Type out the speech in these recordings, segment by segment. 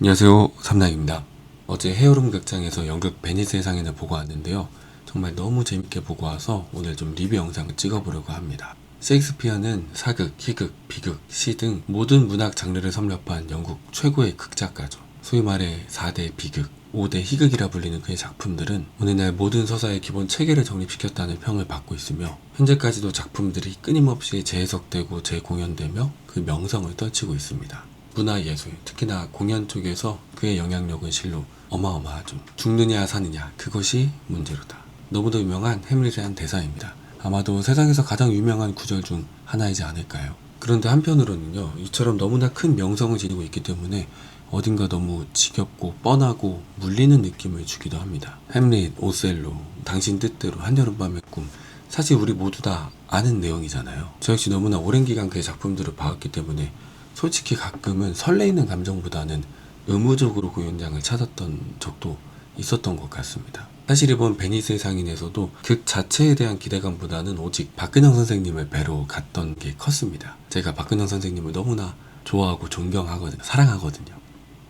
안녕하세요, 삼랑입니다. 어제 헤어룸 극장에서 연극 베니스의 상인을 보고 왔는데요. 정말 너무 재밌게 보고 와서 오늘 좀 리뷰 영상을 찍어보려고 합니다. 셰익스피어는 사극, 희극, 비극, 시 등 모든 문학 장르를 섭렵한 영국 최고의 극작가죠. 소위 말해 4대 비극, 5대 희극이라 불리는 그의 작품들은 오늘날 모든 서사의 기본 체계를 정립시켰다는 평을 받고 있으며 현재까지도 작품들이 끊임없이 재해석되고 재공연되며 그 명성을 떨치고 있습니다. 문화예술, 특히나 공연 쪽에서 그의 영향력은 실로 어마어마하죠. 죽느냐 사느냐 그것이 문제로다. 너무도 유명한 해밀리트의 한 대사입니다. 아마도 세상에서 가장 유명한 구절 중 하나이지 않을까요? 그런데 한편으로는요, 이처럼 너무나 큰 명성을 지니고 있기 때문에 어딘가 너무 지겹고 뻔하고 물리는 느낌을 주기도 합니다. 햄릿, 오셀로, 당신 뜻대로, 한여름밤의 꿈, 사실 우리 모두 다 아는 내용이잖아요. 저 역시 너무나 오랜 기간 그의 작품들을 봐왔기 때문에 솔직히 가끔은 설레이는 감정보다는 의무적으로 그 현장을 찾았던 적도 있었던 것 같습니다. 사실 이번 베니스의 상인에서도 극 자체에 대한 기대감보다는 오직 박근영 선생님을 뵈러 갔던 게 컸습니다. 제가 박근영 선생님을 너무나 좋아하고 존경하거든요. 사랑하거든요.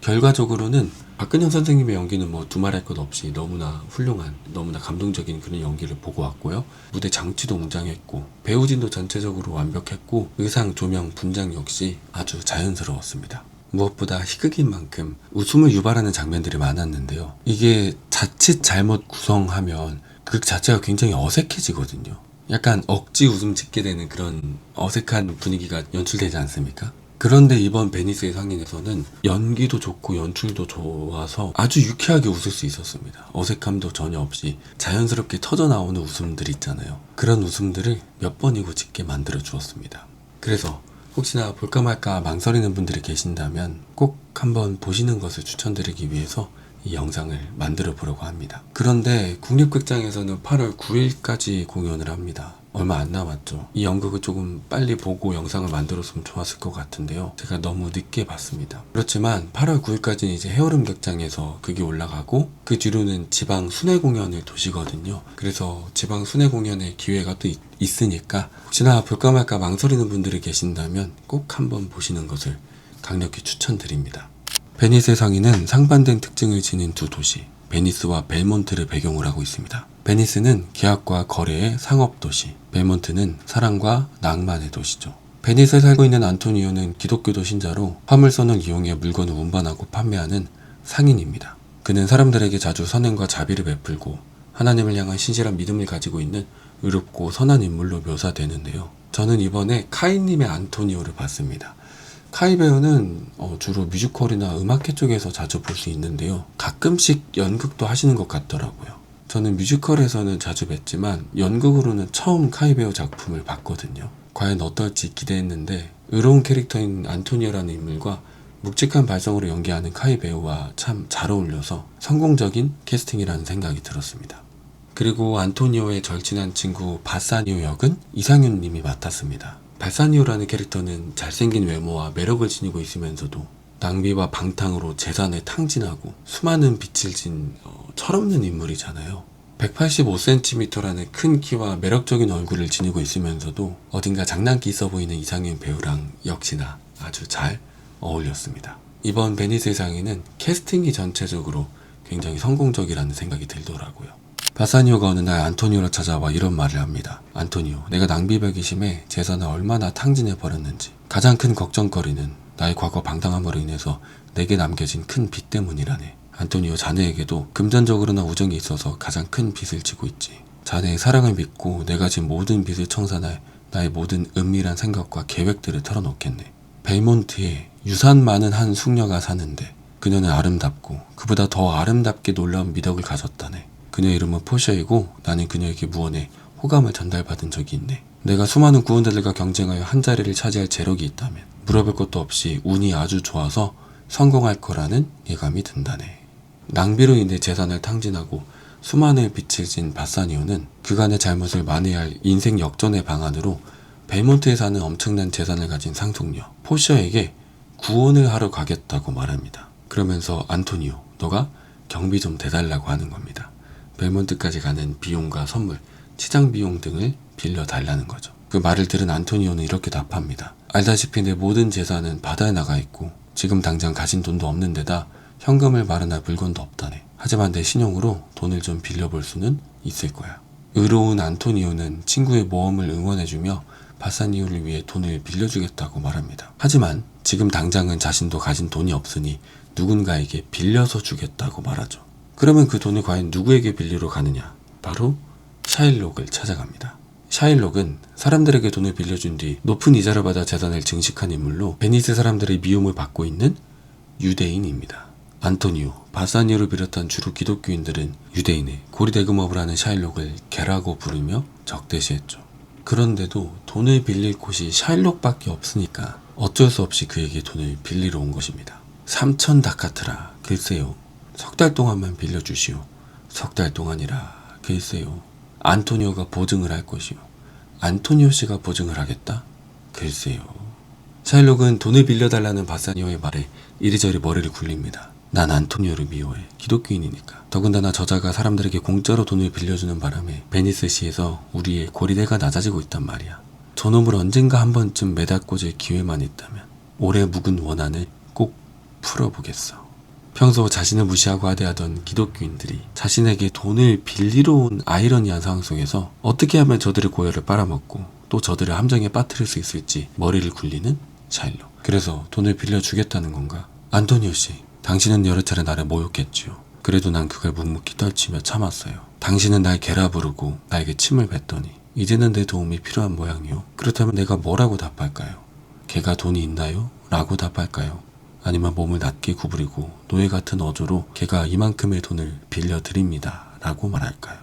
결과적으로는 박근영 선생님의 연기는 뭐 두말할 것 없이 너무나 훌륭한, 너무나 감동적인 그런 연기를 보고 왔고요. 무대 장치도 웅장했고 배우진도 전체적으로 완벽했고 의상, 조명, 분장 역시 아주 자연스러웠습니다. 무엇보다 희극인 만큼 웃음을 유발하는 장면들이 많았는데요. 이게 자칫 잘못 구성하면 극 자체가 굉장히 어색해지거든요. 약간 억지 웃음 짓게 되는 그런 어색한 분위기가 연출되지 않습니까? 그런데 이번 베니스의 상인에서는 연기도 좋고 연출도 좋아서 아주 유쾌하게 웃을 수 있었습니다. 어색함도 전혀 없이 자연스럽게 터져나오는 웃음들이 있잖아요. 그런 웃음들을 몇 번이고 짓게 만들어 주었습니다. 그래서 혹시나 볼까 말까 망설이는 분들이 계신다면 꼭 한번 보시는 것을 추천드리기 위해서 이 영상을 만들어 보려고 합니다. 그런데 국립극장에서는 8월 9일까지 공연을 합니다. 얼마 안 남았죠. 이 연극을 조금 빨리 보고 영상을 만들었으면 좋았을 것 같은데요. 제가 너무 늦게 봤습니다. 그렇지만 8월 9일까지는 이제 헤어룸 극장에서 극이 올라가고 그 뒤로는 지방 순회 공연을 도시거든요. 그래서 지방 순회 공연의 기회가 또 있으니까 혹시나 볼까 말까 망설이는 분들이 계신다면 꼭 한번 보시는 것을 강력히 추천드립니다. 베니스의 상인은 상반된 특징을 지닌 두 도시, 베니스와 벨몬트를 배경으로 하고 있습니다. 베니스는 계약과 거래의 상업도시, 벨몬트는 사랑과 낭만의 도시죠. 베니스에 살고 있는 안토니오는 기독교도 신자로 화물선을 이용해 물건을 운반하고 판매하는 상인입니다. 그는 사람들에게 자주 선행과 자비를 베풀고 하나님을 향한 신실한 믿음을 가지고 있는 의롭고 선한 인물로 묘사되는데요. 저는 이번에 카이님의 안토니오를 봤습니다. 카이 배우는 주로 뮤지컬이나 음악회 쪽에서 자주 볼 수 있는데요. 가끔씩 연극도 하시는 것 같더라고요. 저는 뮤지컬에서는 자주 뵀지만 연극으로는 처음 카이 배우 작품을 봤거든요. 과연 어떨지 기대했는데 의로운 캐릭터인 안토니오라는 인물과 묵직한 발성으로 연기하는 카이 배우와 참 잘 어울려서 성공적인 캐스팅이라는 생각이 들었습니다. 그리고 안토니오의 절친한 친구 바사니오 역은 이상윤 님이 맡았습니다. 바사니오라는 캐릭터는 잘생긴 외모와 매력을 지니고 있으면서도 낭비와 방탕으로 재산을 탕진하고 수많은 빚을 진 철없는 인물이잖아요. 185cm라는 큰 키와 매력적인 얼굴을 지니고 있으면서도 어딘가 장난기 있어 보이는 이상윤 배우랑 역시나 아주 잘 어울렸습니다. 이번 베니스의 상인은 캐스팅이 전체적으로 굉장히 성공적이라는 생각이 들더라고요. 바사니오가 어느 날 안토니오를 찾아와 이런 말을 합니다. 안토니오, 내가 낭비벽이 심해 재산을 얼마나 탕진해버렸는지 가장 큰 걱정거리는 나의 과거 방탕함으로 인해서 내게 남겨진 큰 빚 때문이라네. 안토니오, 자네에게도 금전적으로나 우정이 있어서 가장 큰 빚을 지고 있지. 자네의 사랑을 믿고 내가 진 모든 빚을 청산할 나의 모든 은밀한 생각과 계획들을 털어놓겠네. 벨몬트에 유산 많은 한 숙녀가 사는데 그녀는 아름답고 그보다 더 아름답게 놀라운 미덕을 가졌다네. 그녀의 이름은 포셔이고 나는 그녀에게 무언의 호감을 전달받은 적이 있네. 내가 수많은 구원자들과 경쟁하여 한 자리를 차지할 재력이 있다면 물어볼 것도 없이 운이 아주 좋아서 성공할 거라는 예감이 든다네. 낭비로 인해 재산을 탕진하고 수많은 빚을 진 바사니오는 그간의 잘못을 만회할 인생 역전의 방안으로 벨몬트에 사는 엄청난 재산을 가진 상속녀 포셔에게 구원을 하러 가겠다고 말합니다. 그러면서 안토니오, 너가 경비 좀 대달라고 하는 겁니다. 벨몬트까지 가는 비용과 선물, 치장 비용 등을 빌려달라는 거죠. 그 말을 들은 안토니오는 이렇게 답합니다. 알다시피 내 모든 재산은 바다에 나가 있고 지금 당장 가진 돈도 없는 데다 현금을 마련할 물건도 없다네. 하지만 내 신용으로 돈을 좀 빌려볼 수는 있을 거야. 의로운 안토니오는 친구의 모험을 응원해주며 바사니오를 위해 돈을 빌려주겠다고 말합니다. 하지만 지금 당장은 자신도 가진 돈이 없으니 누군가에게 빌려서 주겠다고 말하죠. 그러면 그 돈을 과연 누구에게 빌리러 가느냐? 바로 샤일록을 찾아갑니다. 샤일록은 사람들에게 돈을 빌려준 뒤 높은 이자를 받아 재산을 증식한 인물로 베니스 사람들의 미움을 받고 있는 유대인입니다. 안토니오, 바사니오를 비롯한 주로 기독교인들은 유대인의 고리대금업을 하는 샤일록을 개라고 부르며 적대시했죠. 그런데도 돈을 빌릴 곳이 샤일록밖에 없으니까 어쩔 수 없이 그에게 돈을 빌리러 온 것입니다. 3,000 다카트라, 글쎄요. 석 달 동안만 빌려주시오. 석 달 동안이라, 글쎄요. 안토니오가 보증을 할 것이오. 안토니오 씨가 보증을 하겠다? 글쎄요. 샤일록은 돈을 빌려달라는 바사니오의 말에 이리저리 머리를 굴립니다. 난 안토니오를 미워해. 기독교인이니까. 더군다나 저자가 사람들에게 공짜로 돈을 빌려주는 바람에 베니스시에서 우리의 고리대가 낮아지고 있단 말이야. 저놈을 언젠가 한 번쯤 매달꽂을 기회만 있다면 오래 묵은 원한을 꼭 풀어보겠어. 평소 자신을 무시하고 하대하던 기독교인들이 자신에게 돈을 빌리러 온 아이러니한 상황 속에서 어떻게 하면 저들의 고열을 빨아먹고 또 저들을 함정에 빠뜨릴 수 있을지 머리를 굴리는 샤일록. 그래서 돈을 빌려주겠다는 건가? 안토니오 씨, 당신은 여러 차례 나를 모욕했지요. 그래도 난 그걸 묵묵히 떨치며 참았어요. 당신은 날 개라 부르고 나에게 침을 뱉더니 이제는 내 도움이 필요한 모양이요. 그렇다면 내가 뭐라고 답할까요? 개가 돈이 있나요? 라고 답할까요? 아니면 몸을 낮게 구부리고 노예 같은 어조로 개가 이만큼의 돈을 빌려드립니다 라고 말할까요?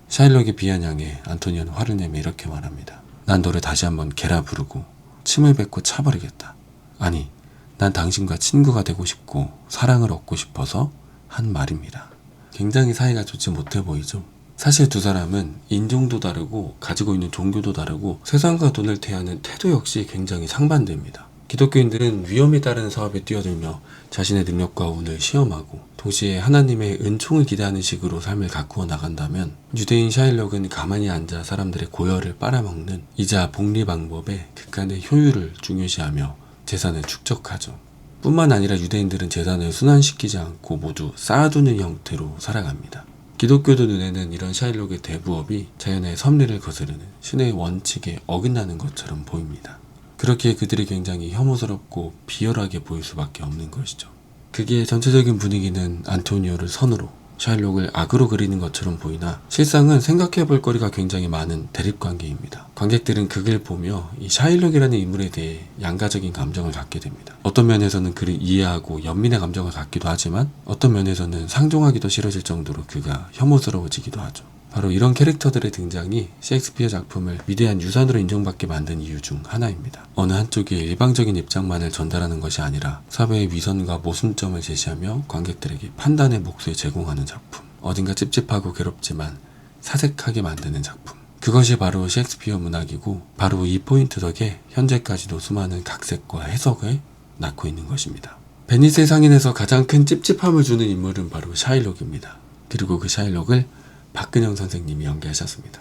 샤일록의 비아냥에 안토니오는 화를 내며 이렇게 말합니다. 난 너를 다시 한번 개라 부르고 침을 뱉고 차버리겠다. 아니, 난 당신과 친구가 되고 싶고 사랑을 얻고 싶어서 한 말입니다. 굉장히 사이가 좋지 못해 보이죠? 사실 두 사람은 인종도 다르고 가지고 있는 종교도 다르고 세상과 돈을 대하는 태도 역시 굉장히 상반됩니다. 기독교인들은 위험에 따른 사업에 뛰어들며 자신의 능력과 운을 시험하고 동시에 하나님의 은총을 기대하는 식으로 삶을 가꾸어 나간다면 유대인 샤일록은 가만히 앉아 사람들의 고열을 빨아먹는 이자 복리 방법에 극한의 효율을 중요시하며 재산을 축적하죠. 뿐만 아니라 유대인들은 재산을 순환시키지 않고 모두 쌓아두는 형태로 살아갑니다. 기독교도 눈에는 이런 샤일록의 대부업이 자연의 섭리를 거스르는 신의 원칙에 어긋나는 것처럼 보입니다. 그렇게 그들이 굉장히 혐오스럽고 비열하게 보일 수밖에 없는 것이죠. 그게 전체적인 분위기는 안토니오를 선으로 샤일록을 악으로 그리는 것처럼 보이나 실상은 생각해볼 거리가 굉장히 많은 대립관계입니다. 관객들은 그걸 보며 이 샤일록이라는 인물에 대해 양가적인 감정을 갖게 됩니다. 어떤 면에서는 그를 이해하고 연민의 감정을 갖기도 하지만 어떤 면에서는 상종하기도 싫어질 정도로 그가 혐오스러워지기도 하죠. 바로 이런 캐릭터들의 등장이 셰익스피어 작품을 위대한 유산으로 인정받게 만든 이유 중 하나입니다. 어느 한쪽의 일방적인 입장만을 전달하는 것이 아니라 사회의 위선과 모순점을 제시하며 관객들에게 판단의 몫을 제공하는 작품. 어딘가 찝찝하고 괴롭지만 사색하게 만드는 작품. 그것이 바로 셰익스피어 문학이고 바로 이 포인트 덕에 현재까지도 수많은 각색과 해석을 낳고 있는 것입니다. 베니스의 상인에서 가장 큰 찝찝함을 주는 인물은 바로 샤일록입니다. 그리고 그 샤일록을 박근영 선생님이 연기하셨습니다.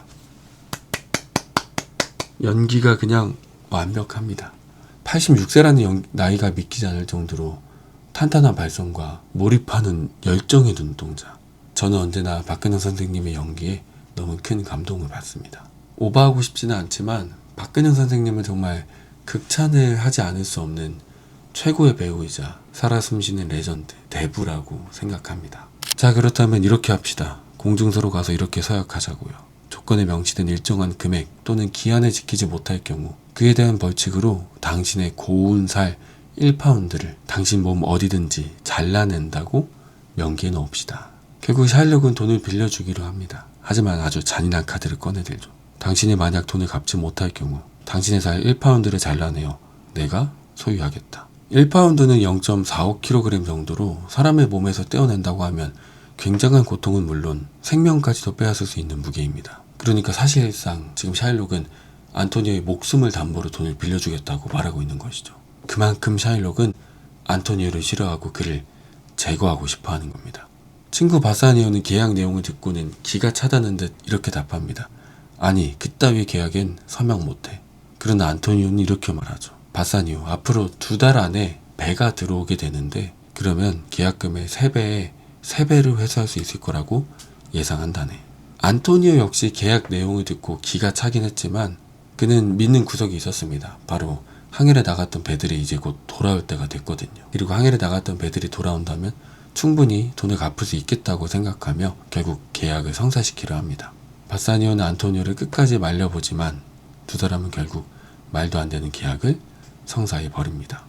연기가 그냥 완벽합니다. 86세라는 나이가 믿기지 않을 정도로 탄탄한 발성과 몰입하는 열정의 눈동자. 저는 언제나 박근영 선생님의 연기에 너무 큰 감동을 받습니다. 오버하고 싶지는 않지만 박근영 선생님은 정말 극찬을 하지 않을 수 없는 최고의 배우이자 살아 숨쉬는 레전드, 대부라고 생각합니다. 자, 그렇다면 이렇게 합시다. 공중서로 가서 이렇게 서약하자고요. 조건에 명시된 일정한 금액 또는 기한을 지키지 못할 경우 그에 대한 벌칙으로 당신의 고운 살 1파운드를 당신 몸 어디든지 잘라낸다고 명기에 넣읍시다. 결국 샤일록은 돈을 빌려주기로 합니다. 하지만 아주 잔인한 카드를 꺼내들죠. 당신이 만약 돈을 갚지 못할 경우 당신의 살 1파운드를 잘라내어 내가 소유하겠다. 1파운드는 0.45kg 정도로 사람의 몸에서 떼어낸다고 하면 굉장한 고통은 물론 생명까지도 빼앗을 수 있는 무게입니다. 그러니까 사실상 지금 샤일록은 안토니오의 목숨을 담보로 돈을 빌려주겠다고 말하고 있는 것이죠. 그만큼 샤일록은 안토니오를 싫어하고 그를 제거하고 싶어 하는 겁니다. 친구 바사니오는 계약 내용을 듣고는 기가 차다는 듯 이렇게 답합니다. 아니, 그따위 계약엔 서명 못해. 그러나 안토니오는 이렇게 말하죠. 바사니오, 앞으로 2달 안에 배가 들어오게 되는데 그러면 계약금의 3배를 회수할 수 있을 거라고 예상한다네. 안토니오 역시 계약 내용을 듣고 기가 차긴 했지만 그는 믿는 구석이 있었습니다. 바로 항해를 나갔던 배들이 이제 곧 돌아올 때가 됐거든요. 그리고 항해를 나갔던 배들이 돌아온다면 충분히 돈을 갚을 수 있겠다고 생각하며 결국 계약을 성사시키려 합니다. 바사니오는 안토니오를 끝까지 말려보지만 두 사람은 결국 말도 안 되는 계약을 성사해 버립니다.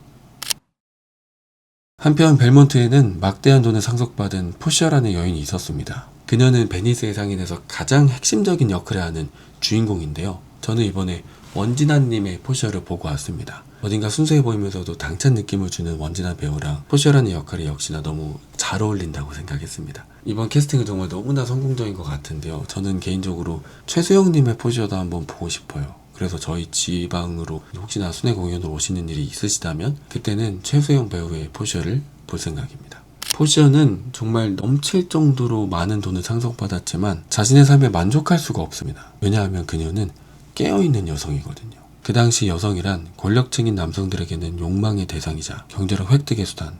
한편 벨몬트에는 막대한 돈을 상속받은 포시아라는 여인이 있었습니다. 그녀는 베니스의 상인에서 가장 핵심적인 역할을 하는 주인공인데요. 저는 이번에 원진아님의 포시아를 보고 왔습니다. 어딘가 순수해 보이면서도 당찬 느낌을 주는 원진아 배우랑 포시아라는 역할이 역시나 너무 잘 어울린다고 생각했습니다. 이번 캐스팅은 정말 너무나 성공적인 것 같은데요. 저는 개인적으로 최수영님의 포시아도 한번 보고 싶어요. 그래서 저희 지방으로 혹시나 순회 공연으로 오시는 일이 있으시다면 그때는 최수영 배우의 포시아를 볼 생각입니다. 포시아는 정말 넘칠 정도로 많은 돈을 상속받았지만 자신의 삶에 만족할 수가 없습니다. 왜냐하면 그녀는 깨어있는 여성이거든요. 그 당시 여성이란 권력층인 남성들에게는 욕망의 대상이자 경제력 획득의 수단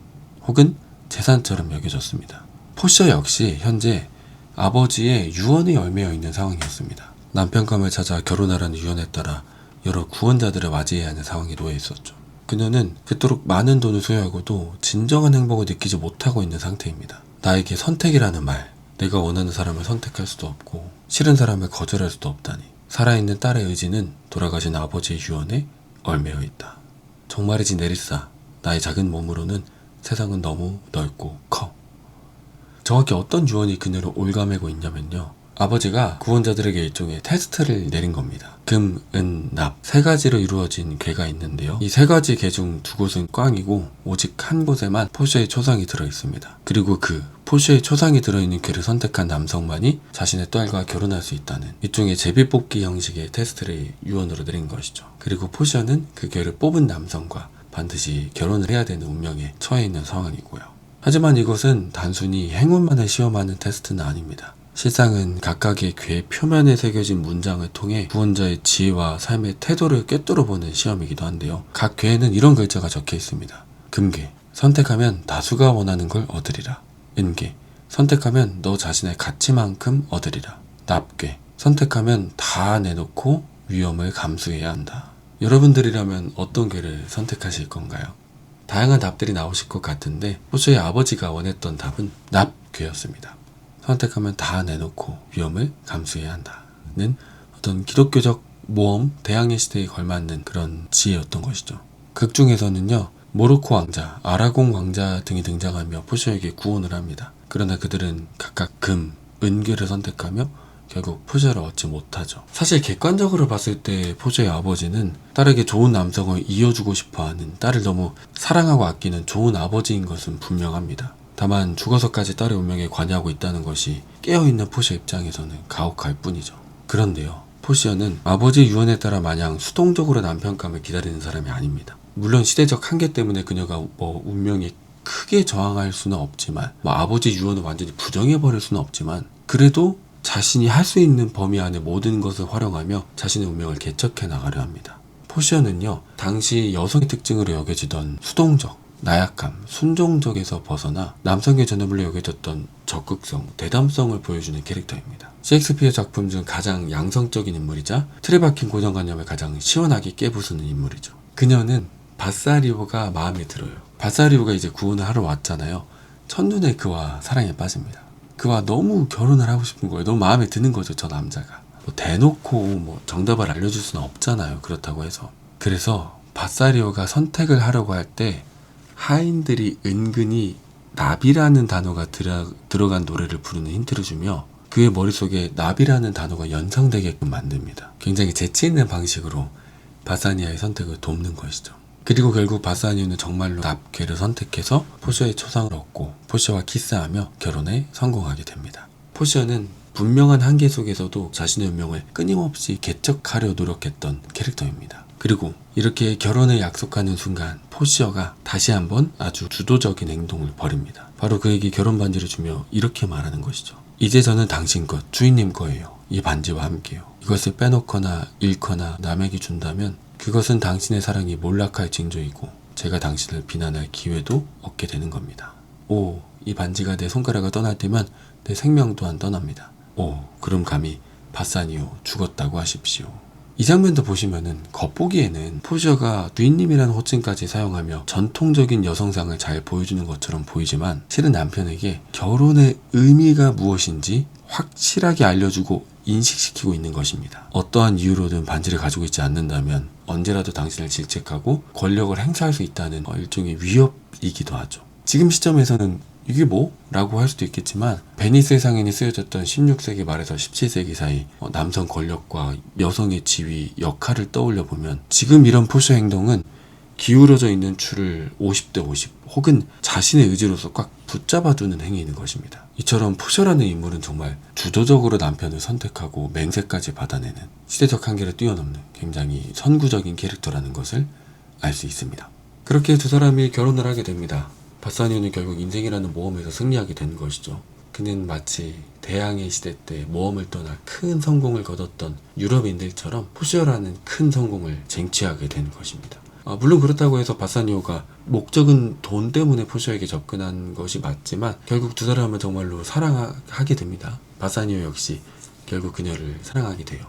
혹은 재산처럼 여겨졌습니다. 포시아 역시 현재 아버지의 유언에 얽매여 있는 상황이었습니다. 남편감을 찾아 결혼하라는 유언에 따라 여러 구원자들을 맞이해야 하는 상황에 놓여 있었죠. 그녀는 그토록 많은 돈을 소유하고도 진정한 행복을 느끼지 못하고 있는 상태입니다. 나에게 선택이라는 말, 내가 원하는 사람을 선택할 수도 없고 싫은 사람을 거절할 수도 없다니. 살아있는 딸의 의지는 돌아가신 아버지의 유언에 얽매여 있다. 정말이지 네리사, 나의 작은 몸으로는 세상은 너무 넓고 커. 정확히 어떤 유언이 그녀를 올가매고 있냐면요. 아버지가 구원자들에게 일종의 테스트를 내린 겁니다. 금, 은, 납 3가지로 이루어진 궤가 있는데요. 이 3가지 궤 중 2곳은 꽝이고 오직 한 곳에만 포시아의 초상이 들어있습니다. 그리고 그 포시아의 초상이 들어있는 궤를 선택한 남성만이 자신의 딸과 결혼할 수 있다는 일종의 제비뽑기 형식의 테스트를 유언으로 내린 것이죠. 그리고 포시아는 그 궤를 뽑은 남성과 반드시 결혼을 해야 되는 운명에 처해 있는 상황이고요. 하지만 이것은 단순히 행운만을 시험하는 테스트는 아닙니다. 실상은 각각의 궤 표면에 새겨진 문장을 통해 구원자의 지혜와 삶의 태도를 꿰뚫어보는 시험이기도 한데요. 각 궤에는 이런 글자가 적혀 있습니다. 금궤, 선택하면 다수가 원하는 걸 얻으리라. 은궤, 선택하면 너 자신의 가치만큼 얻으리라. 납궤, 선택하면 다 내놓고 위험을 감수해야 한다. 여러분들이라면 어떤 궤를 선택하실 건가요? 다양한 답들이 나오실 것 같은데 포시아의 아버지가 원했던 답은 납궤였습니다. 선택하면 다 내놓고 위험을 감수해야 한다는 어떤 기독교적 모험, 대항해 시대에 걸맞는 그런 지혜였던 것이죠. 극 중에서는요, 모로코 왕자, 아라공 왕자 등이 등장하며 포시아에게 구원을 합니다. 그러나 그들은 각각 금, 은궤를 선택하며 결국 포시아를 얻지 못하죠. 사실 객관적으로 봤을 때 포시아의 아버지는 딸에게 좋은 남성을 이어주고 싶어하는, 딸을 너무 사랑하고 아끼는 좋은 아버지인 것은 분명합니다. 다만 죽어서까지 딸의 운명에 관여하고 있다는 것이 깨어있는 포시아 입장에서는 가혹할 뿐이죠. 그런데요, 포시아는 아버지의 유언에 따라 마냥 수동적으로 남편감을 기다리는 사람이 아닙니다. 물론 시대적 한계 때문에 그녀가 운명에 크게 저항할 수는 없지만 아버지 유언을 완전히 부정해버릴 수는 없지만 그래도 자신이 할 수 있는 범위 안에 모든 것을 활용하며 자신의 운명을 개척해 나가려 합니다. 포시아는요, 당시 여성의 특징으로 여겨지던 수동적, 나약함, 순종적에서 벗어나 남성의 전염으로 여겨졌던 적극성, 대담성을 보여주는 캐릭터입니다. 셰익스피어 작품 중 가장 양성적인 인물이자 틀에 박힌 고정관념을 가장 시원하게 깨부수는 인물이죠. 그녀는 바사리오가 마음에 들어요. 바사리오가 이제 구원을 하러 왔잖아요. 첫눈에 그와 사랑에 빠집니다. 그와 너무 결혼을 하고 싶은 거예요. 너무 마음에 드는 거죠, 저 남자가. 대놓고 정답을 알려줄 수는 없잖아요. 그렇다고 해서. 그래서 바사리오가 선택을 하려고 할 때 하인들이 은근히 나비라는 단어가 들어간 노래를 부르는 힌트를 주며 그의 머릿속에 나비라는 단어가 연상되게끔 만듭니다. 굉장히 재치있는 방식으로 바사니아의 선택을 돕는 것이죠. 그리고 결국 바사니아는 정말로 납궤를 선택해서 포시아의 초상을 얻고 포시아와 키스하며 결혼에 성공하게 됩니다. 포시아는 분명한 한계 속에서도 자신의 운명을 끊임없이 개척하려 노력했던 캐릭터입니다. 그리고 이렇게 결혼을 약속하는 순간 포시아가 다시 한번 아주 주도적인 행동을 벌입니다. 바로 그에게 결혼 반지를 주며 이렇게 말하는 것이죠. 이제 저는 당신 것, 주인님 거예요. 이 반지와 함께요. 이것을 빼놓거나 잃거나 남에게 준다면 그것은 당신의 사랑이 몰락할 징조이고 제가 당신을 비난할 기회도 얻게 되는 겁니다. 오, 이 반지가 내 손가락을 떠날 때면 내 생명 또한 떠납니다. 오, 그럼 감히 바사니오 죽었다고 하십시오. 이 장면도 보시면은 겉보기에는 포셔가 주인님이라는 호칭까지 사용하며 전통적인 여성상을 잘 보여주는 것처럼 보이지만 실은 남편에게 결혼의 의미가 무엇인지 확실하게 알려주고 인식시키고 있는 것입니다. 어떠한 이유로든 반지를 가지고 있지 않는다면 언제라도 당신을 질책하고 권력을 행사할 수 있다는 일종의 위협이기도 하죠. 지금 시점에서는 이게 뭐? 라고 할 수도 있겠지만 베니스의 상인이 쓰여졌던 16세기 말에서 17세기 사이 남성 권력과 여성의 지위, 역할을 떠올려 보면 지금 이런 포셔 행동은 기울어져 있는 줄을 50대 50 혹은 자신의 의지로서 꽉 붙잡아두는 행위인 것입니다. 이처럼 포셔라는 인물은 정말 주도적으로 남편을 선택하고 맹세까지 받아내는 시대적 한계를 뛰어넘는 굉장히 선구적인 캐릭터라는 것을 알 수 있습니다. 그렇게 두 사람이 결혼을 하게 됩니다. 바사니오는 결국 인생이라는 모험에서 승리하게 된 것이죠. 그는 마치 대항해 시대 때 모험을 떠나 큰 성공을 거뒀던 유럽인들처럼 포셔라는 큰 성공을 쟁취하게 된 것입니다. 물론 그렇다고 해서 바사니오가 목적은 돈 때문에 포셔에게 접근한 것이 맞지만 결국 두 사람은 정말로 사랑하게 됩니다. 바사니오 역시 결국 그녀를 사랑하게 돼요.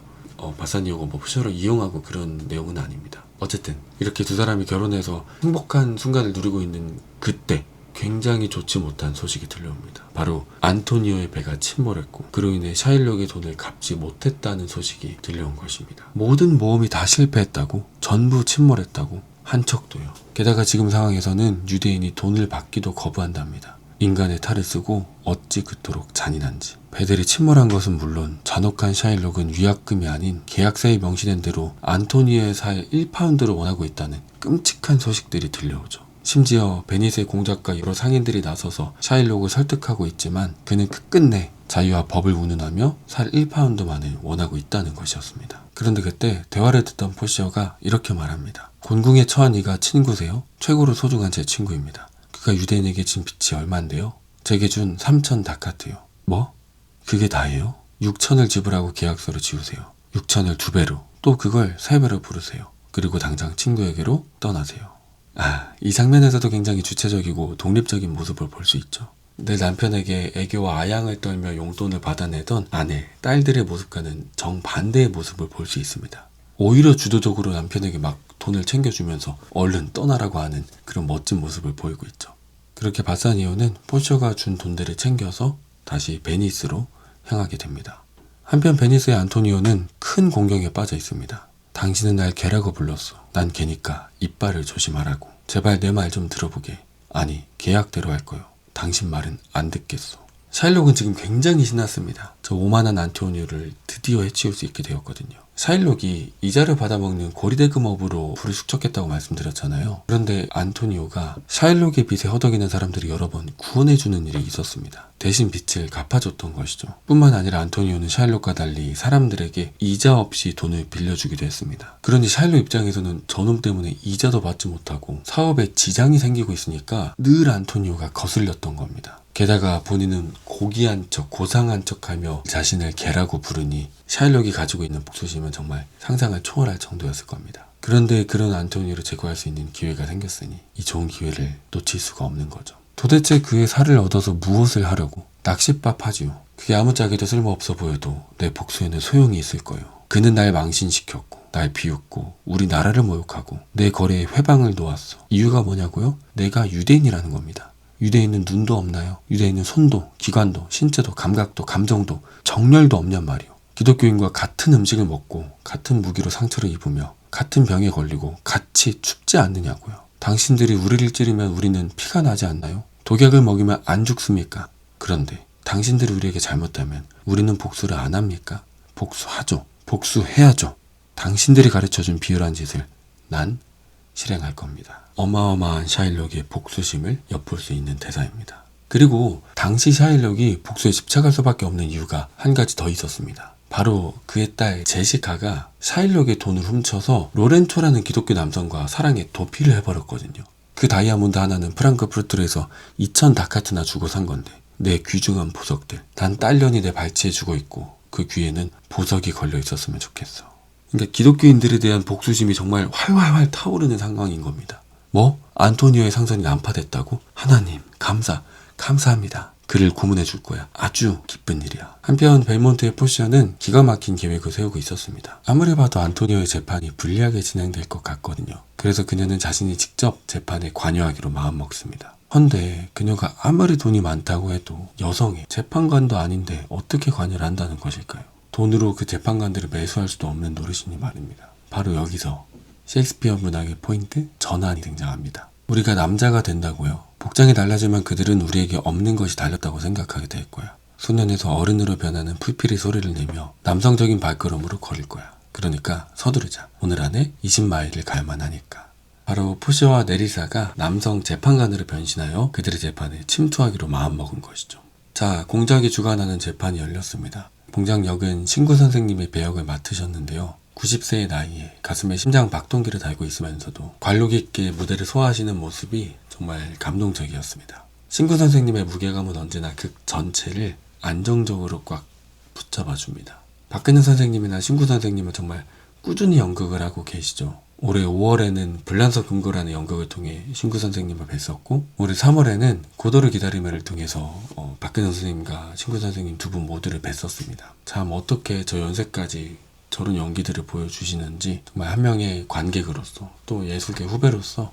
바사니오가 뭐 포셔를 이용하고 그런 내용은 아닙니다. 어쨌든 이렇게 두 사람이 결혼해서 행복한 순간을 누리고 있는 그때 굉장히 좋지 못한 소식이 들려옵니다. 바로 안토니오의 배가 침몰했고 그로 인해 샤일록의 돈을 갚지 못했다는 소식이 들려온 것입니다. 모든 모험이 다 실패했다고, 전부 침몰했다고, 한 척도요. 게다가 지금 상황에서는 유대인이 돈을 받기도 거부한답니다. 인간의 탈을 쓰고 어찌 그토록 잔인한지. 배들이 침몰한 것은 물론 잔혹한 샤일록은 위약금이 아닌 계약서에 명시된 대로 안토니오의 살 1파운드를 원하고 있다는 끔찍한 소식들이 들려오죠. 심지어 베니스의 공작과 여러 상인들이 나서서 샤일록을 설득하고 있지만 그는 끝끝내 자유와 법을 운운하며 살 1파운드만을 원하고 있다는 것이었습니다. 그런데 그때 대화를 듣던 포시어가 이렇게 말합니다. 곤궁에 처한 이가 친구세요? 최고로 소중한 제 친구입니다. 그가 유대인에게 진 빚이 얼만데요? 제게 준 3,000 다카트요. 뭐? 그게 다예요? 6,000을 지불하고 계약서를 지우세요. 6,000을 2배로, 또 그걸 3배로 부르세요. 그리고 당장 친구에게로 떠나세요. 이 장면에서도 굉장히 주체적이고 독립적인 모습을 볼 수 있죠. 내 남편에게 애교와 아양을 떨며 용돈을 받아내던 아내, 딸들의 모습과는 정반대의 모습을 볼 수 있습니다. 오히려 주도적으로 남편에게 막 돈을 챙겨주면서 얼른 떠나라고 하는 그런 멋진 모습을 보이고 있죠. 그렇게 바사니오는 포셔가 준 돈들을 챙겨서 다시 베니스로 향하게 됩니다. 한편 베니스의 안토니오는 큰 공경에 빠져 있습니다. 당신은 날 개라고 불렀어. 난 개니까 이빨을 조심하라고. 제발 내 말 좀 들어보게. 아니, 계약대로 할 거요. 당신 말은 안 듣겠어. 샤일록은 지금 굉장히 신났습니다. 저 오만한 안토니오를 드디어 해치울 수 있게 되었거든요. 샤일록이 이자를 받아먹는 고리대금업으로 불을 축적했다고 말씀드렸잖아요. 그런데 안토니오가 샤일록의 빚에 허덕이는 사람들이 여러 번 구원해주는 일이 있었습니다. 대신 빚을 갚아줬던 것이죠. 뿐만 아니라 안토니오는 샤일록과 달리 사람들에게 이자 없이 돈을 빌려주기도 했습니다. 그런데 샤일록 입장에서는 저놈 때문에 이자도 받지 못하고 사업에 지장이 생기고 있으니까 늘 안토니오가 거슬렸던 겁니다. 게다가 본인은 고귀한 척, 고상한 척하며 자신을 개라고 부르니 샤일록이 가지고 있는 복수심은 정말 상상을 초월할 정도였을 겁니다. 그런데 그런 안토니오를 제거할 수 있는 기회가 생겼으니 이 좋은 기회를 놓칠 수가 없는 거죠. 도대체 그의 살을 얻어서 무엇을 하려고? 낚싯밥 하지요. 그게 아무짝에도 쓸모없어 보여도 내 복수에는 소용이 있을 거예요. 그는 날 망신시켰고 날 비웃고 우리 나라를 모욕하고 내 거래에 회방을 놓았어. 이유가 뭐냐고요? 내가 유대인이라는 겁니다. 유대인은 눈도 없나요? 유대인은 손도, 기관도, 신체도, 감각도, 감정도, 정열도 없냔 말이요. 기독교인과 같은 음식을 먹고 같은 무기로 상처를 입으며 같은 병에 걸리고 같이 춥지 않느냐고요. 당신들이 우리를 찌르면 우리는 피가 나지 않나요? 독약을 먹이면 안 죽습니까? 그런데 당신들이 우리에게 잘못하면 우리는 복수를 안 합니까? 복수하죠. 복수해야죠. 당신들이 가르쳐준 비열한 짓을 난 실행할 겁니다. 어마어마한 샤일록의 복수심을 엿볼 수 있는 대사입니다. 그리고 당시 샤일록이 복수에 집착할 수밖에 없는 이유가 한 가지 더 있었습니다. 바로 그의 딸 제시카가 샤일록의 돈을 훔쳐서 로렌토라는 기독교 남성과 사랑에 도피를 해버렸거든요. 그 다이아몬드 하나는 프랑크푸르트에서 2,000 다카트나 주고 산 건데 내 귀중한 보석들, 난 딸년이 내 발치에 주고 있고 그 귀에는 보석이 걸려 있었으면 좋겠어. 그러니까 기독교인들에 대한 복수심이 정말 활활활 타오르는 상황인 겁니다. 뭐? 안토니오의 상선이 난파됐다고? 하나님, 감사합니다. 그를 고문해 줄 거야. 아주 기쁜 일이야. 한편 벨몬트의 포시아는 기가 막힌 계획을 세우고 있었습니다. 아무리 봐도 안토니오의 재판이 불리하게 진행될 것 같거든요. 그래서 그녀는 자신이 직접 재판에 관여하기로 마음먹습니다. 헌데 그녀가 아무리 돈이 많다고 해도 여성의 재판관도 아닌데 어떻게 관여를 한다는 것일까요? 돈으로 그 재판관들을 매수할 수도 없는 노릇이니 말입니다. 바로 여기서 셰익스피어 문학의 포인트, 전환이 등장합니다. 우리가 남자가 된다고요. 복장이 달라지면 그들은 우리에게 없는 것이 달렸다고 생각하게 될 거야. 소년에서 어른으로 변하는 풀피리 소리를 내며 남성적인 발걸음으로 걸을 거야. 그러니까 서두르자. 오늘 안에 20마일을 가야만 하니까. 바로 포시아와 네리사가 남성 재판관으로 변신하여 그들의 재판에 침투하기로 마음먹은 것이죠. 자, 공작이 주관하는 재판이 열렸습니다. 공작 역은 신구 선생님의 배역을 맡으셨는데요. 90세의 나이에 가슴에 심장 박동기를 달고 있으면서도 관록 있게 무대를 소화하시는 모습이 정말 감동적이었습니다. 신구 선생님의 무게감은 언제나 극 전체를 안정적으로 꽉 붙잡아줍니다. 박근영 선생님이나 신구 선생님은 정말 꾸준히 연극을 하고 계시죠. 올해 5월에는 불란서 금고라는 연극을 통해 신구 선생님을 뵀었고, 올해 3월에는 고도를 기다림을 통해서 박근영 선생님과 신구 선생님 두 분 모두를 뵀었습니다. 참 어떻게 저 연세까지 저런 연기들을 보여주시는지 정말 한 명의 관객으로서 또 예술계 후배로서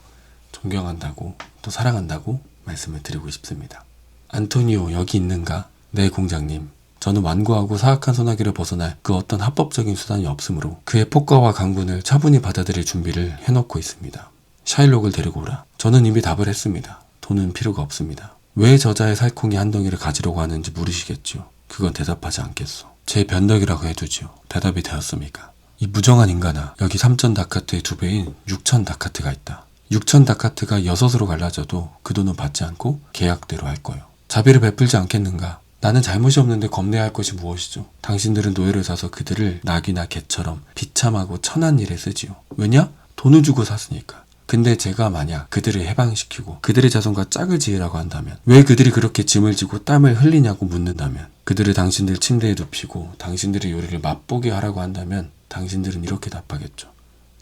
존경한다고 또 사랑한다고 말씀을 드리고 싶습니다. 안토니오 여기 있는가? 네 공장님. 저는 완고하고 사악한 소나기를 벗어날 그 어떤 합법적인 수단이 없으므로 그의 폭과와 강군을 차분히 받아들일 준비를 해놓고 있습니다. 샤일록을 데리고 오라. 저는 이미 답을 했습니다. 돈은 필요가 없습니다. 왜 저자의 살콩이 한 덩이를 가지려고 하는지 물으시겠죠. 그건 대답하지 않겠소. 제 변덕이라고 해두지요. 대답이 되었습니까? 이 무정한 인간아, 여기 3천 다카트의 2배인 6천 다카트가 있다. 6천 다카트가 6으로 갈라져도 그 돈은 받지 않고 계약대로 할 거요. 자비를 베풀지 않겠는가? 나는 잘못이 없는데 겁내야 할 것이 무엇이죠? 당신들은 노예를 사서 그들을 낙이나 개처럼 비참하고 천한 일에 쓰지요. 왜냐? 돈을 주고 샀으니까. 근데 제가 만약 그들을 해방시키고 그들의 자손과 짝을 지으라고 한다면, 왜 그들이 그렇게 짐을 지고 땀을 흘리냐고 묻는다면, 그들을 당신들 침대에 눕히고 당신들의 요리를 맛보게 하라고 한다면 당신들은 이렇게 답하겠죠.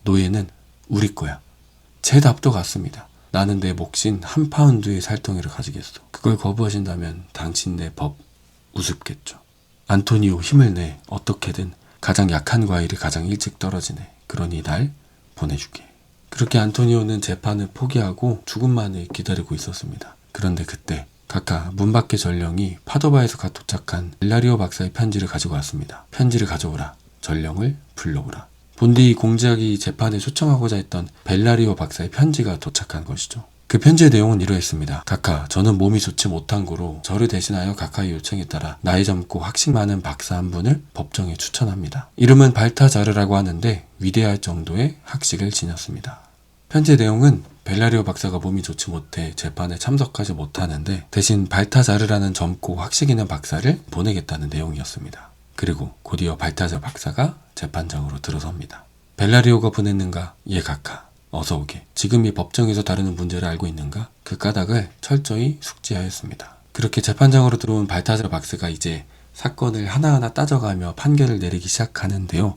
노예는 우리 거야. 제 답도 같습니다. 나는 내 몫인 1파운드의 살덩이를 가지겠어. 그걸 거부하신다면 당신네 법 우습겠죠. 안토니오 힘을 내. 어떻게든 가장 약한 과일이 가장 일찍 떨어지네. 그러니 날 보내줄게. 그렇게 안토니오는 재판을 포기하고 죽음만을 기다리고 있었습니다. 그런데 그때 각하 문 밖의 전령이 파도바에서 갓 도착한 벨라리오 박사의 편지를 가지고 왔습니다. 편지를 가져오라. 전령을 불러오라. 본디 공작이 재판에 초청하고자 했던 벨라리오 박사의 편지가 도착한 것이죠. 그 편지의 내용은 이러했습니다. 각하, 저는 몸이 좋지 못한 고로 저를 대신하여 각하의 요청에 따라 나이 젊고 학식 많은 박사 한 분을 법정에 추천합니다. 이름은 발타자르라고 하는데 위대할 정도의 학식을 지녔습니다. 편지의 내용은 벨라리오 박사가 몸이 좋지 못해 재판에 참석하지 못하는데 대신 발타자르라는 젊고 학식 있는 박사를 보내겠다는 내용이었습니다. 그리고 곧이어 발타자르 박사가 재판장으로 들어섭니다. 벨라리오가 보냈는가? 예 각하. 어서 오게. 지금 이 법정에서 다루는 문제를 알고 있는가? 그 까닭을 철저히 숙지하였습니다. 그렇게 재판장으로 들어온 발타자르 박사가 이제 사건을 하나하나 따져가며 판결을 내리기 시작하는데요.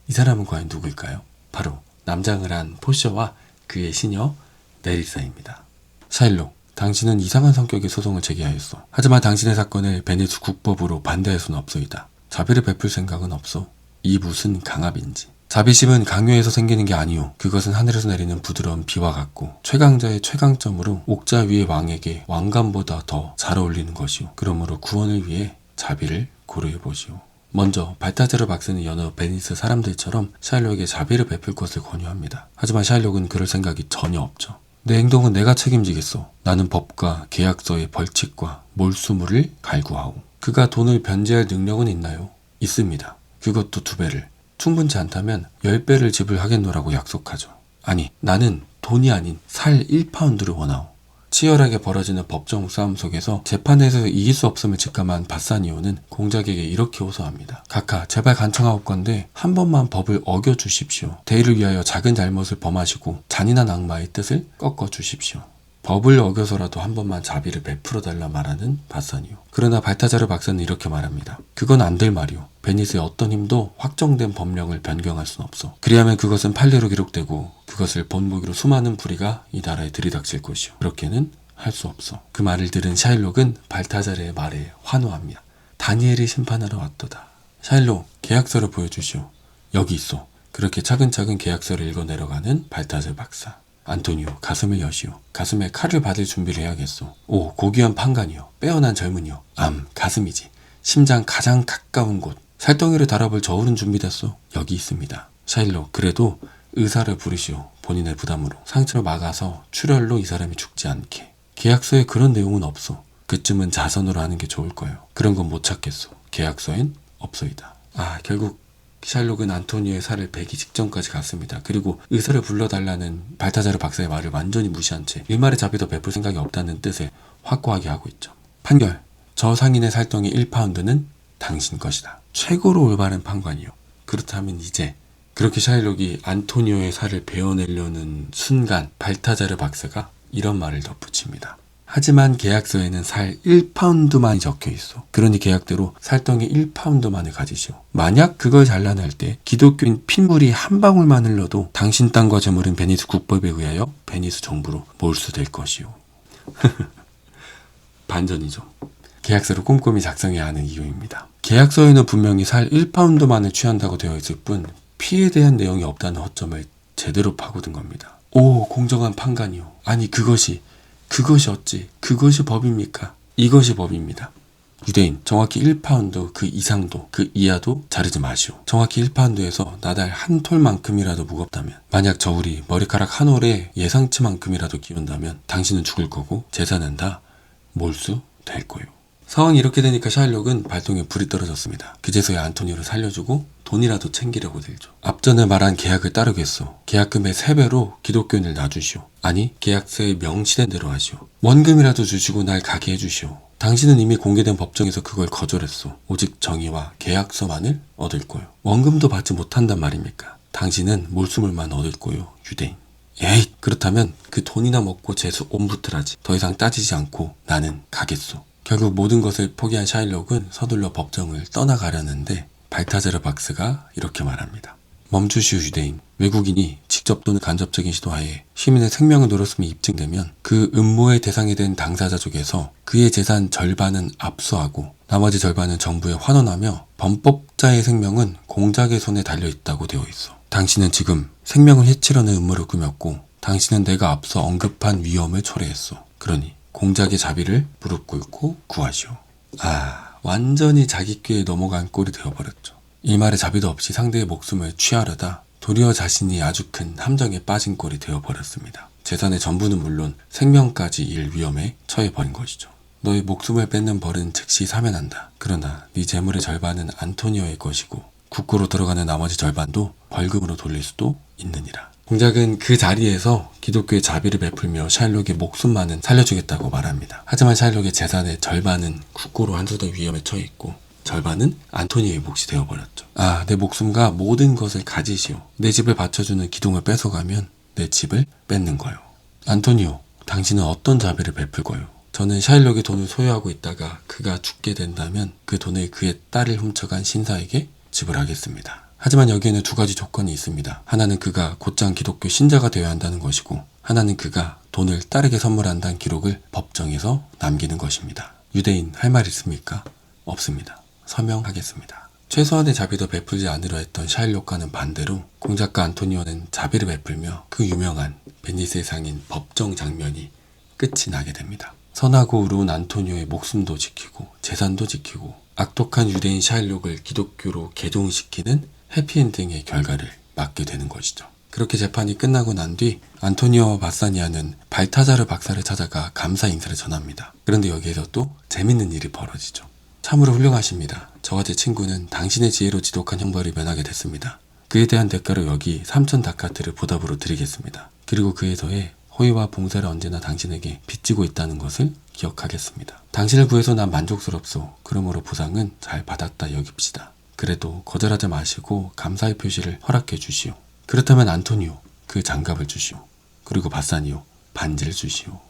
이 사람은 과연 누구일까요? 바로 남장을 한 포셔와 그의 시녀 네리사입니다. 샤일록, 당신은 이상한 성격의 소송을 제기하였어. 하지만 당신의 사건을 베네수 국법으로 반대할 수는 없소이다. 자비를 베풀 생각은 없소. 이 무슨 강압인지. 자비심은 강요에서 생기는 게 아니오. 그것은 하늘에서 내리는 부드러운 비와 같고 최강자의 최강점으로 옥자 위의 왕에게 왕관보다 더 잘 어울리는 것이오. 그러므로 구원을 위해 자비를 고려해보시오. 먼저 발타자르 박사는 여느 베니스 사람들처럼 샤일록에게 자비를 베풀 것을 권유합니다. 하지만 샤일록은 그럴 생각이 전혀 없죠. 내 행동은 내가 책임지겠소. 나는 법과 계약서의 벌칙과 몰수물을 갈구하오. 그가 돈을 변제할 능력은 있나요? 있습니다. 그것도 2배를. 충분치 않다면 10배를 지불하겠노라고 약속하죠. 아니, 나는 돈이 아닌 살 1파운드를 원하오. 치열하게 벌어지는 법정 싸움 속에서 재판에서 이길 수 없음을 직감한 바사니오는 공작에게 이렇게 호소합니다. 각하, 제발 간청하옵건대 한 번만 법을 어겨주십시오. 대의를 위하여 작은 잘못을 범하시고 잔인한 악마의 뜻을 꺾어주십시오. 법을 어겨서라도 한 번만 자비를 베풀어달라 말하는 바사니오. 그러나 발타자르 박사는 이렇게 말합니다. 그건 안 될 말이오. 베니스의 어떤 힘도 확정된 법령을 변경할 순 없어. 그리하면 그것은 판례로 기록되고 그것을 본보기로 수많은 불의가 이 나라에 들이닥칠 것이오. 그렇게는 할 수 없어. 그 말을 들은 샤일록은 발타자르의 말에 환호합니다. 다니엘이 심판하러 왔도다. 샤일록, 계약서를 보여주시오. 여기 있어. 그렇게 차근차근 계약서를 읽어 내려가는 발타자르 박사. 안토니오, 가슴을 여시오. 가슴에 칼을 받을 준비를 해야겠소. 오, 고귀한 판관이요. 빼어난 젊은이요. 가슴이지. 심장 가장 가까운 곳. 살덩이를 달아볼 저울은 준비됐소. 여기 있습니다. 샤일록, 그래도 의사를 부르시오. 본인의 부담으로. 상처를 막아서 출혈로 이 사람이 죽지 않게. 계약서에 그런 내용은 없소. 그쯤은 자선으로 하는 게 좋을 거예요. 그런 건 못 찾겠소. 계약서엔 없소이다. 결국 샤일록은 안토니오의 살을 베기 직전까지 갔습니다. 그리고 의사를 불러달라는 발타자르 박사의 말을 완전히 무시한 채 일말의 자비도 베풀 생각이 없다는 뜻을 확고하게 하고 있죠. 판결. 저 상인의 살덩이 1파운드는 당신 것이다. 최고로 올바른 판관이요. 그렇다면 이제 그렇게 샤일록이 안토니오의 살을 베어내려는 순간 발타자르 박사가 이런 말을 덧붙입니다. 하지만 계약서에는 살 1파운드만이 적혀 있어. 그러니 계약대로 살덩이 1파운드만을 가지시오. 만약 그걸 잘라낼 때 기독교인 핏물이 한 방울만 흘러도 당신 땅과 재물은 베니스 국법에 의하여 베니스 정부로 몰수될 것이오. 반전이죠. 계약서를 꼼꼼히 작성해야 하는 이유입니다. 계약서에는 분명히 살 1파운드만을 취한다고 되어 있을 뿐 피에 대한 내용이 없다는 허점을 제대로 파고든 겁니다. 오, 공정한 판관이요. 아니 그것이 어찌 그것이 법입니까? 이것이 법입니다. 유대인 정확히 1파운드 그 이상도 그 이하도 자르지 마시오. 정확히 1파운드에서 나달 한 톨만큼이라도 무겁다면, 만약 저울이 머리카락 한 올에 예상치만큼이라도 기운다면 당신은 죽을 거고 재산은 다 몰수될 거요. 상황이 이렇게 되니까 샤일록은 발동에 불이 떨어졌습니다. 그제서야 안토니오를 살려주고 돈이라도 챙기려고 들죠. 앞전에 말한 계약을 따르겠소. 계약금의 3배로 기독교인을 놔주시오. 아니, 계약서에 명시된 대로 하시오. 원금이라도 주시고 날 가게 해주시오. 당신은 이미 공개된 법정에서 그걸 거절했소. 오직 정의와 계약서만을 얻을 거요. 원금도 받지 못한단 말입니까? 당신은 몰수물만 얻을 거요, 유대인. 에이, 그렇다면 그 돈이나 먹고 재수 옴부트라지. 더 이상 따지지 않고 나는 가겠소. 결국 모든 것을 포기한 샤일록은 서둘러 법정을 떠나가려는데 발타자르 박사가 이렇게 말합니다. 멈추시오 유대인. 외국인이 직접 또는 간접적인 시도하에 시민의 생명을 노렸음이 입증되면 그 음모의 대상이 된 당사자 쪽에서 그의 재산 절반은 압수하고 나머지 절반은 정부에 환원하며 범법자의 생명은 공작의 손에 달려있다고 되어 있어. 당신은 지금 생명을 해치려는 음모를 꾸몄고 당신은 내가 앞서 언급한 위험을 초래했어. 그러니 공작의 자비를 무릎 꿇고 구하시오. 완전히 자기 꾀에 넘어간 꼴이 되어버렸죠. 일말의 자비도 없이 상대의 목숨을 취하려다 도리어 자신이 아주 큰 함정에 빠진 꼴이 되어버렸습니다. 재산의 전부는 물론 생명까지 잃을 위험에 처해버린 것이죠. 너의 목숨을 뺏는 벌은 즉시 사면한다. 그러나 네 재물의 절반은 안토니오의 것이고 국고로 들어가는 나머지 절반도 벌금으로 돌릴 수도 있느니라. 공작은 그 자리에서 기독교의 자비를 베풀며 샤일록의 목숨만은 살려주겠다고 말합니다. 하지만 샤일록의 재산의 절반은 국고로 한수될 위험에 처해 있고 절반은 안토니오의 몫이 되어버렸죠. 내 목숨과 모든 것을 가지시오. 내 집을 받쳐주는 기둥을 뺏어가면 내 집을 뺏는 거요. 안토니오, 당신은 어떤 자비를 베풀 거요? 저는 샤일록의 돈을 소유하고 있다가 그가 죽게 된다면 그 돈을 그의 딸을 훔쳐간 신사에게 지불하겠습니다. 하지만 여기에는 2가지 조건이 있습니다. 하나는 그가 곧장 기독교 신자가 되어야 한다는 것이고, 하나는 그가 돈을 딸에게 선물한다는 기록을 법정에서 남기는 것입니다. 유대인 할 말 있습니까? 없습니다. 서명하겠습니다. 최소한의 자비도 베풀지 않으려 했던 샤일록과는 반대로 공작가 안토니오는 자비를 베풀며 그 유명한 베니스의 상인 법정 장면이 끝이 나게 됩니다. 선하고 의로운 안토니오의 목숨도 지키고 재산도 지키고 악독한 유대인 샤일록을 기독교로 개종시키는 해피엔딩의 결과를 맞게 되는 것이죠. 그렇게 재판이 끝나고 난 뒤 안토니오와 바사니아는 발타자르 박사를 찾아가 감사 인사를 전합니다. 그런데 여기에서 또 재밌는 일이 벌어지죠. 참으로 훌륭하십니다. 저와 제 친구는 당신의 지혜로 지독한 형벌을 면하게 됐습니다. 그에 대한 대가로 여기 3,000다카트를 보답으로 드리겠습니다. 그리고 그에 더해 호의와 봉사를 언제나 당신에게 빚지고 있다는 것을 기억하겠습니다. 당신을 구해서 난 만족스럽소. 그러므로 보상은 잘 받았다 여깁시다. 그래도 거절하지 마시고 감사의 표시를 허락해 주시오. 그렇다면 안토니오, 그 장갑을 주시오. 그리고 바사니오, 반지를 주시오.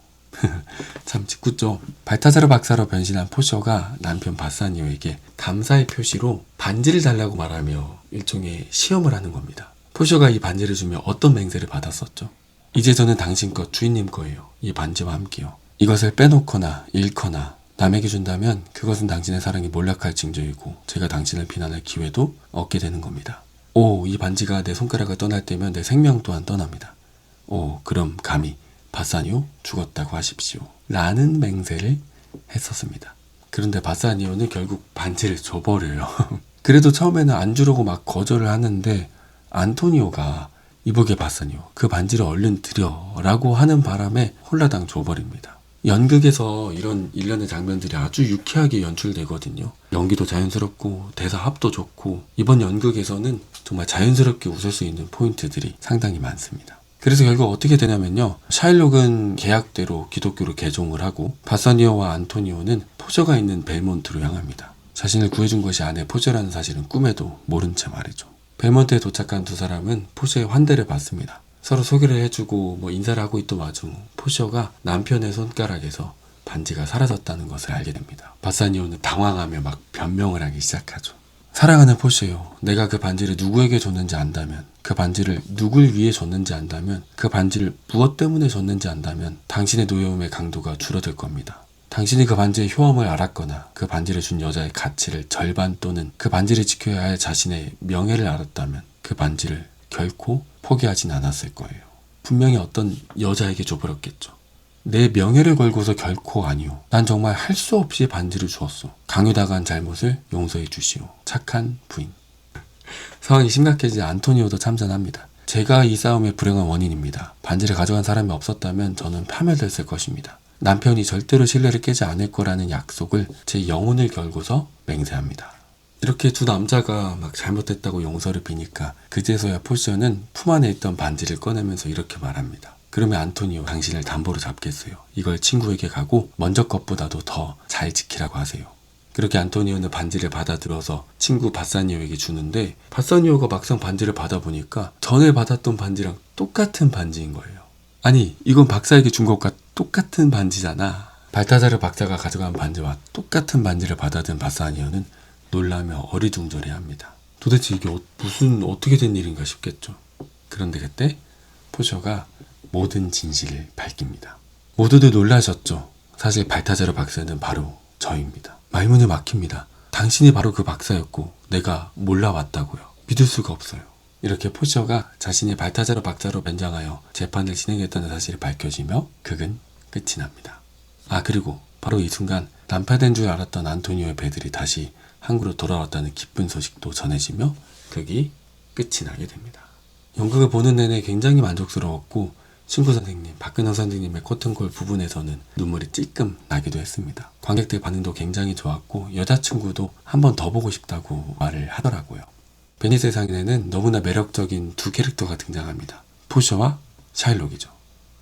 참 짓궂죠. 발타자르 박사로 변신한 포셔가 남편 바사니오에게 감사의 표시로 반지를 달라고 말하며 일종의 시험을 하는 겁니다. 포셔가 이 반지를 주며 어떤 맹세를 받았었죠? 이제 저는 당신 것, 주인님 거예요. 이 반지와 함께요. 이것을 빼놓거나 잃거나 남에게 준다면 그것은 당신의 사랑이 몰락할 징조이고 제가 당신을 비난할 기회도 얻게 되는 겁니다. 오, 이 반지가 내 손가락을 떠날 때면 내 생명 또한 떠납니다. 오, 그럼 감히 바사니오 죽었다고 하십시오. 라는 맹세를 했었습니다. 그런데 바사니오는 결국 반지를 줘버려요. 그래도 처음에는 안 주려고 막 거절을 하는데 안토니오가 이보게 바사니오, 그 반지를 얼른 드려 라고 하는 바람에 홀라당 줘버립니다. 연극에서 이런 일련의 장면들이 아주 유쾌하게 연출되거든요. 연기도 자연스럽고 대사 합도 좋고 이번 연극에서는 정말 자연스럽게 웃을 수 있는 포인트들이 상당히 많습니다. 그래서 결국 어떻게 되냐면요. 샤일록은 계약대로 기독교로 개종을 하고 바사니오와 안토니오는 포셔가 있는 벨몬트로 향합니다. 자신을 구해준 것이 아내 포셔라는 사실은 꿈에도 모른 채 말이죠. 벨몬트에 도착한 두 사람은 포셔의 환대를 받습니다. 서로 소개를 해주고 인사를 하고 있던 와중 포셔가 남편의 손가락에서 반지가 사라졌다는 것을 알게 됩니다. 바사니오는 당황하며 막 변명을 하기 시작하죠. 사랑하는 포셔요. 내가 그 반지를 누구에게 줬는지 안다면, 그 반지를 누굴 위해 줬는지 안다면, 그 반지를 무엇 때문에 줬는지 안다면 당신의 노여움의 강도가 줄어들 겁니다. 당신이 그 반지의 효험을 알았거나 그 반지를 준 여자의 가치를 절반 또는 그 반지를 지켜야 할 자신의 명예를 알았다면 그 반지를 결코 포기하진 않았을 거예요. 분명히 어떤 여자에게 줘버렸겠죠. 내 명예를 걸고서 결코 아니오. 난 정말 할 수 없이 반지를 주었소. 강요당한 잘못을 용서해 주시오. 착한 부인. 상황이 심각해지자 안토니오도 참전합니다. 제가 이 싸움의 불행한 원인입니다. 반지를 가져간 사람이 없었다면 저는 파멸됐을 것입니다. 남편이 절대로 신뢰를 깨지 않을 거라는 약속을 제 영혼을 걸고서 맹세합니다. 이렇게 두 남자가 막 잘못했다고 용서를 비니까 그제서야 포셔는 품 안에 있던 반지를 꺼내면서 이렇게 말합니다. 그러면 안토니오, 당신을 담보로 잡겠어요. 이걸 친구에게 가고 먼저 것보다도 더 잘 지키라고 하세요. 그렇게 안토니오는 반지를 받아들어서 친구 바사니오에게 주는데 바사니오가 막상 반지를 받아보니까 전에 받았던 반지랑 똑같은 반지인 거예요. 아니, 이건 박사에게 준 것과 똑같은 반지잖아. 발타자르 박사가 가져간 반지와 똑같은 반지를 받아든 바사니오는 놀라며 어리둥절해합니다. 도대체 이게 어떻게 된 일인가 싶겠죠. 그런데 그때 포셔가 모든 진실을 밝힙니다. 모두들 놀라셨죠. 사실 발타자르 박사는 바로 저입니다. 말문이 막힙니다. 당신이 바로 그 박사였고 내가 몰라왔다고요. 믿을 수가 없어요. 이렇게 포셔가 자신이 발타자르 박사로 변장하여 재판을 진행했다는 사실이 밝혀지며 극은 끝이 납니다. 그리고 바로 이 순간 난파된 줄 알았던 안토니오의 배들이 다시 항구로 돌아왔다는 기쁜 소식도 전해지며 극이 끝이 나게 됩니다. 연극을 보는 내내 굉장히 만족스러웠고 신구 선생님, 박근영 선생님의 커튼콜 부분에서는 눈물이 찔끔 나기도 했습니다. 관객들 반응도 굉장히 좋았고 여자친구도 한 번 더 보고 싶다고 말을 하더라고요. 베니스의 상인에는 너무나 매력적인 두 캐릭터가 등장합니다. 포셔와 샤일록이죠.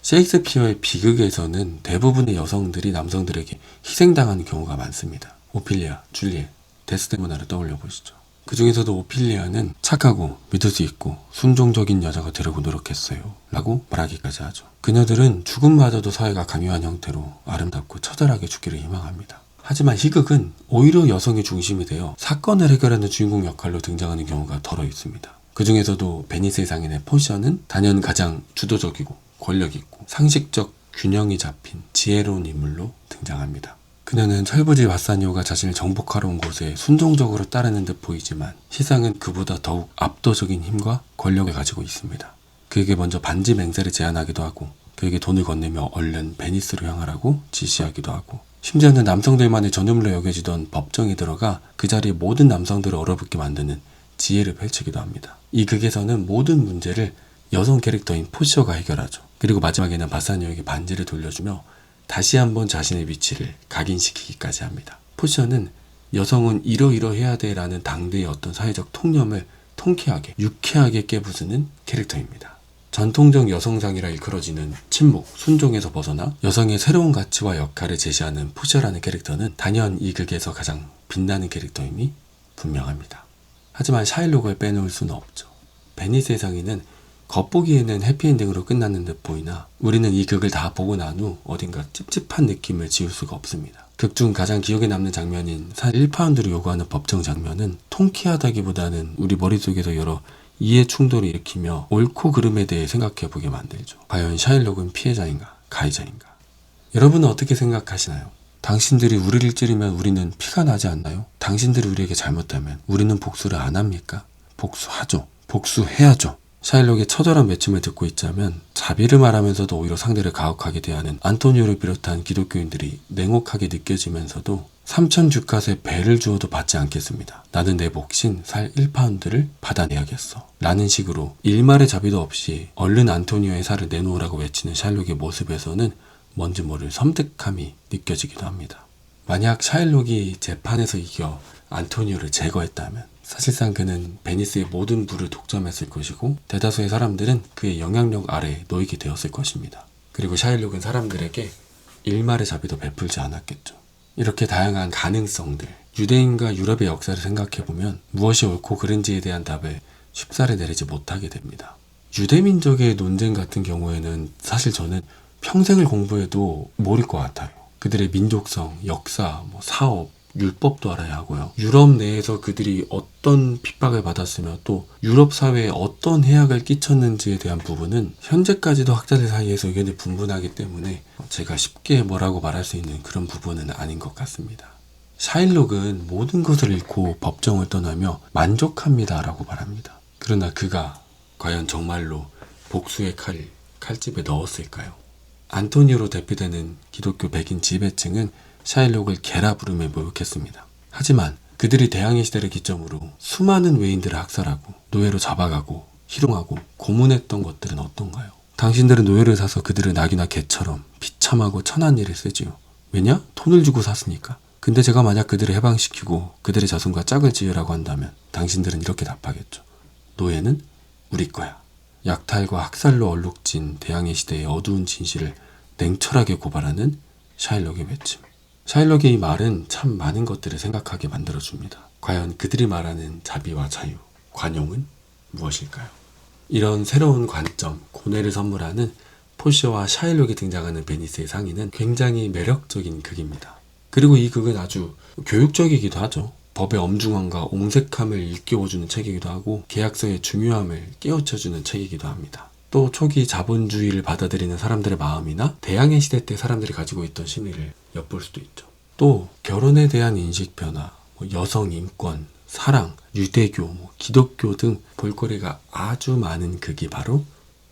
셰익스피어의 비극에서는 대부분의 여성들이 남성들에게 희생당하는 경우가 많습니다. 오피리아, 줄리엣, 데스데모나를 떠올려 보시죠. 그 중에서도 오피리아는 착하고 믿을 수 있고 순종적인 여자가 되려고 노력했어요 라고 말하기까지 하죠. 그녀들은 죽음마저도 사회가 강요한 형태로 아름답고 처절하게 죽기를 희망합니다. 하지만 희극은 오히려 여성이 중심이 되어 사건을 해결하는 주인공 역할로 등장하는 경우가 덜어 있습니다. 그 중에서도 베니스의 상인의 포셔는 단연 가장 주도적이고 권력있고 상식적 균형이 잡힌 지혜로운 인물로 등장합니다. 그녀는 철부지 바사니오가 자신을 정복하러 온 곳에 순종적으로 따르는 듯 보이지만 시상은 그보다 더욱 압도적인 힘과 권력을 가지고 있습니다. 그에게 먼저 반지 맹세를 제안하기도 하고 그에게 돈을 건네며 얼른 베니스로 향하라고 지시하기도 하고 심지어는 남성들만의 전유물로 여겨지던 법정에 들어가 그 자리에 모든 남성들을 얼어붙게 만드는 지혜를 펼치기도 합니다. 이 극에서는 모든 문제를 여성 캐릭터인 포셔가 해결하죠. 그리고 마지막에는 바사니오에게 반지를 돌려주며 다시 한번 자신의 위치를 각인시키기까지 합니다. 포셔는 여성은 이러이러해야 돼 라는 당대의 어떤 사회적 통념을 통쾌하게 유쾌하게 깨부수는 캐릭터입니다. 전통적 여성상이라 일컬어지는 침묵, 순종에서 벗어나 여성의 새로운 가치와 역할을 제시하는 포셔라는 캐릭터는 단연 이 극에서 가장 빛나는 캐릭터임이 분명합니다. 하지만 샤일록을 빼놓을 수는 없죠. 베니스의 상인은 겉보기에는 해피엔딩으로 끝났는 듯 보이나 우리는 이 극을 다 보고 난 후 어딘가 찝찝한 느낌을 지울 수가 없습니다. 극 중 가장 기억에 남는 장면인 살 1파운드를 요구하는 법정 장면은 통쾌하다기보다는 우리 머릿속에서 여러 이해 충돌을 일으키며 옳고 그름에 대해 생각해보게 만들죠. 과연 샤일록은 피해자인가 가해자인가? 여러분은 어떻게 생각하시나요? 당신들이 우리를 찌르면 우리는 피가 나지 않나요? 당신들이 우리에게 잘못하면 우리는 복수를 안 합니까? 복수하죠. 복수해야죠. 샤일록의 처절한 맺힘을 듣고 있자면 자비를 말하면서도 오히려 상대를 가혹하게 대하는 안토니오를 비롯한 기독교인들이 냉혹하게 느껴지면서도 3천 주캇의 배를 주어도 받지 않겠습니다. 나는 내 몫인 살 1파운드를 받아내야겠어. 라는 식으로 일말의 자비도 없이 얼른 안토니오의 살을 내놓으라고 외치는 샤일록의 모습에서는 뭔지 모를 섬뜩함이 느껴지기도 합니다. 만약 샤일록이 재판에서 이겨 안토니오를 제거했다면 사실상 그는 베니스의 모든 부를 독점했을 것이고 대다수의 사람들은 그의 영향력 아래 놓이게 되었을 것입니다. 그리고 샤일록은 사람들에게 일말의 자비도 베풀지 않았겠죠. 이렇게 다양한 가능성들, 유대인과 유럽의 역사를 생각해보면 무엇이 옳고 그른지에 대한 답을 쉽사리 내리지 못하게 됩니다. 유대민족의 논쟁 같은 경우에는 사실 저는 평생을 공부해도 모를 것 같아요. 그들의 민족성, 역사, 사업, 율법도 알아야 하고요. 유럽 내에서 그들이 어떤 핍박을 받았으며 또 유럽 사회에 어떤 해악을 끼쳤는지에 대한 부분은 현재까지도 학자들 사이에서 의견이 분분하기 때문에 제가 쉽게 뭐라고 말할 수 있는 그런 부분은 아닌 것 같습니다. 샤일록은 모든 것을 잃고 법정을 떠나며 만족합니다 라고 말합니다. 그러나 그가 과연 정말로 복수의 칼을 칼집에 넣었을까요? 안토니오로 대표되는 기독교 백인 지배층은 샤일록을 게라 부름에 모욕했습니다. 하지만 그들이 대항해 시대를 기점으로 수많은 외인들을 학살하고 노예로 잡아가고 희롱하고 고문했던 것들은 어떤가요? 당신들은 노예를 사서 그들을 낙이나 개처럼 비참하고 천한 일을 쓰지요. 왜냐? 돈을 주고 샀으니까. 근데 제가 만약 그들을 해방시키고 그들의 자손과 짝을 지으라고 한다면 당신들은 이렇게 답하겠죠. 노예는 우리 거야. 약탈과 학살로 얼룩진 대항해 시대의 어두운 진실을 냉철하게 고발하는 샤일록의 외침. 샤일록의 이 말은 참 많은 것들을 생각하게 만들어줍니다. 과연 그들이 말하는 자비와 자유, 관용은 무엇일까요? 이런 새로운 관점, 고뇌를 선물하는 포시어와 샤일록이 등장하는 베니스의 상인은 굉장히 매력적인 극입니다. 그리고 이 극은 아주 교육적이기도 하죠. 법의 엄중함과 옹색함을 일깨워주는 책이기도 하고 계약서의 중요함을 깨우쳐주는 책이기도 합니다. 또 초기 자본주의를 받아들이는 사람들의 마음이나 대항해 시대 때 사람들이 가지고 있던 심리를 엿볼 수도 있죠. 또 결혼에 대한 인식 변화, 여성 인권, 사랑, 유대교, 기독교 등 볼거리가 아주 많은 극이 바로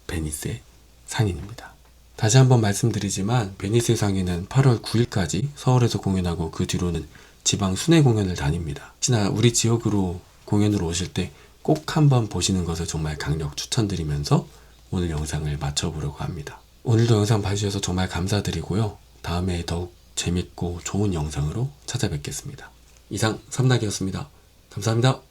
베니스의 상인입니다. 다시 한번 말씀드리지만 베니스의 상인은 8월 9일까지 서울에서 공연하고 그 뒤로는 지방 순회 공연을 다닙니다. 혹시나 우리 지역으로 공연으로 오실 때 꼭 한번 보시는 것을 정말 강력 추천드리면서 오늘 영상을 마쳐보려고 합니다. 오늘도 영상 봐주셔서 정말 감사드리고요. 다음에 더욱 재밌고 좋은 영상으로 찾아뵙겠습니다. 이상 삼락이었습니다. 감사합니다.